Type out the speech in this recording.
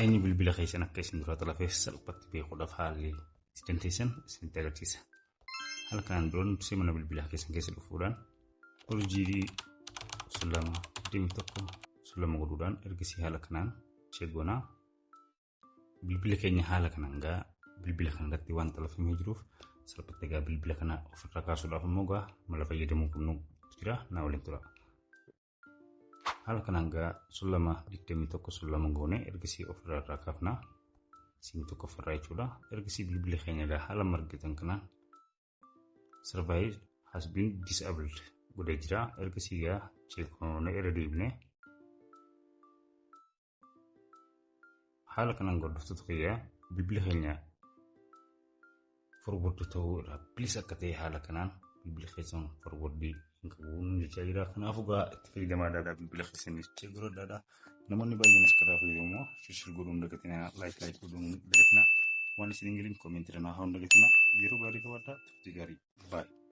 Eenyu bilbila keessan akka isin dura talafees salphatti beekuudhaaf haalli itti dandeessan isinitti agarsiisa. Haala kanaan dura dursee mana bilbilaa keessan keessa dhufuudhaan urjii sulama deemi tokko sulama godhuudhaan ergasii haala kanaan cheegoonaa bilbila keenya haala kanaan gaa bilbila kanarratti waan talafamee jiruuf salphatti gaa bilbila kana ofirraa kaasuudhaaf immoo gaa mala fayyadamuu qabnu jira naa waliin tura. Haala kanaan gaa sulama deemi tokko sulama goone ergasii ofirraa kaafnaa siim tokko ofirraa jechuudha. Ergasii bilbila keenya gaa haala margitan kanaan surveillance has been disabled godhee jira. Ergasii gaa cheekoonee irra deebinee haala kanaan gordoftoota kiyyaa bilbila keenya forward ta'uu irraa bilis akka ta'e haala kanaan bilbila keessan forwardii hin qabuun jechaa jira. Kanaafuu gaa itti fayyadamaadhaa bilbila keessan jechee godhadhaa. Namoonni baay'eenis karaa fayyadamu shirshir godhuun dagatinaa laayik godhuun dagatinaa waan isin ingiliin koomentii danaa haa'uun dagatinaa yeroo gaarii qabaadhaa turtii gaarii baay'ee.